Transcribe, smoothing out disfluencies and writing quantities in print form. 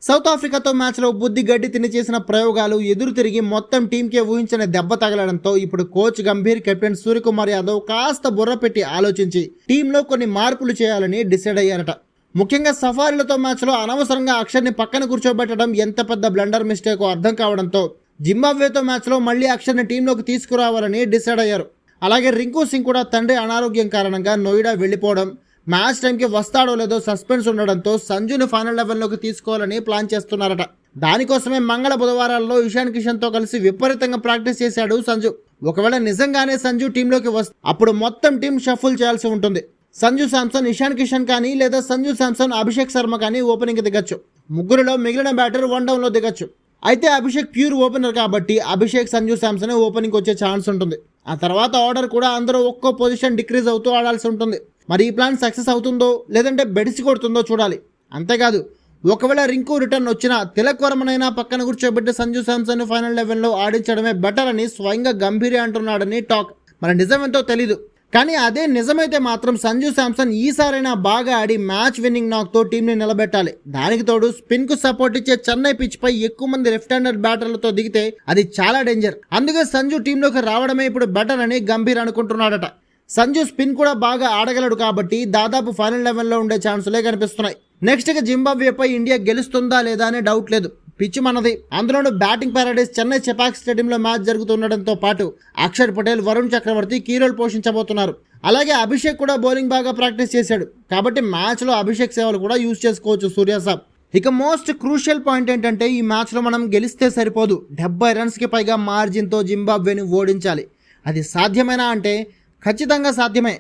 South ఆఫ్రికాతో మ్యాచ్లో బుద్ధి గడ్డి తిని చేసిన ప్రయోగాలు ఎదురు తిరిగి మొత్తం టీంకే ఊహించిన దెబ్బ తగలడంతో ఇప్పుడు కోచ్ గంభీర్, కెప్టెన్ సూర్యకుమార్ యాదవ్ కాస్త బుర్ర పెట్టి ఆలోచించి టీంలో కొన్ని మార్పులు చేయాలని డిసైడ్ అయ్యారట. ముఖ్యంగా సఫారీలతో మ్యాచ్లో అనవసరంగా అక్షర్ని పక్కన కూర్చోబెట్టడం ఎంత పెద్ద బ్లండర్ మిస్టేకో అర్థం కావడంతో జింబాబ్వేతో మ్యాచ్లో మళ్లీ అక్షర్ని టీంలోకి తీసుకురావాలని డిసైడ్ అయ్యారు. అలాగే రింకు సింగ్ కూడా తండ్రి అనారోగ్యం కారణంగా నోయిడా వెళ్లిపోవడం, మ్యాచ్ టైంకి వస్తాడో లేదో సస్పెన్స్ ఉండడంతో సంజుని ఫైనల్ 11లోకి తీసుకోవాలని ప్లాన్ చేస్తున్నారట. దానికోసమే మంగళ బుధవారాల్లో ఇషాన్ కిషన్తో కలిసి విపరీతంగా ప్రాక్టీస్ చేశాడు సంజు. ఒకవేళ నిజంగానే సంజు టీంలోకి వస్తే అప్పుడు మొత్తం టీం షఫుల్ చేయాల్సి ఉంటుంది. సంజు శాంసన్, ఇషాన్ కిషన్ కానీ లేదా సంజు శాంసన్, అభిషేక్ శర్మ కానీ ఓపెనింగ్ దిగచ్చు. ముగ్గురులో మిగిలిన బ్యాటర్ వన్ డౌన్లో దిగచ్చు. అయితే అభిషేక్ ప్యూర్ ఓపెనర్ కాబట్టి అభిషేక్, సంజు శాంసన్ ఓపెనింగ్ వచ్చే ఛాన్స్ ఉంటుంది. ఆ తర్వాత ఆర్డర్ కూడా అందరూ ఒక్కో పొజిషన్ డిక్రీజ్ అవుతూ ఆడాల్సి ఉంటుంది. మరి ఈ ప్లాన్ సక్సెస్ అవుతుందో లేదంటే బెడిసి కొడుతుందో చూడాలి. అంతేకాదు, ఒకవేళ రింకు రిటర్న్ వచ్చినా తిలక్ వర్మనైనా పక్కన కూర్చోబెట్టి సంజు శాంసన్ ఫైనల్ 11లో ఆడించడమే బెటర్ అని స్వయంగా గంభీరే అంటున్నాడని టాక్. మరి నిజమేంతో తెలీదు. కానీ అదే నిజమైతే మాత్రం సంజు శాంసన్ ఈసారైనా బాగా ఆడి మ్యాచ్ విన్నింగ్ నాక్తో టీంని నిలబెట్టాలి. దానికి తోడు స్పిన్ కు సపోర్ట్ ఇచ్చే చెన్నై పిచ్ పై ఎక్కువ మంది లెఫ్ట్ హ్యాండర్ బ్యాటర్లతో దిగితే అది చాలా డేంజర్. అందుకే సంజు టీంలోకి రావడమే ఇప్పుడు బెటర్ అని గంభీర్ అనుకుంటున్నాడట. సంజు స్పిన్ కూడా బాగా ఆడగలడు కాబట్టి దాదాపు ఫైనల్ 11లో ఉండే ఛాన్సులే కనిపిస్తున్నాయి. నెక్స్ట్గా జింబాబ్వేపై ఇండియా గెలుస్తుందా లేదా అనే డౌట్ లేదు. పిచ్ మనది. అందులోనూ బ్యాటింగ్ పారాడైజ్ చెన్నై చెపాక్ స్టేడియంలో మ్యాచ్ జరుగుతుండడంతో పాటు అక్షర్ పటేల్, వరుణ్ చక్రవర్తి కీ రోల్ పోషించబోతున్నారు. అలాగే అభిషేక్ కూడా బౌలింగ్ బాగా ప్రాక్టీస్ చేశాడు కాబట్టి మ్యాచ్లో అభిషేక్ సేవలు కూడా యూజ్ చేసుకోవచ్చు సూర్యాసాబ్. ఇక మోస్ట్ క్రూషియల్ పాయింట్ ఏంటంటే ఈ మ్యాచ్లో మనం గెలిస్తే సరిపోదు, 70 రన్స్కి పైగా మార్జిన్తో జింబాబ్వేని ఓడించాలి. అది సాధ్యమేనా అంటే ఖచ్చితంగా సాధ్యమే.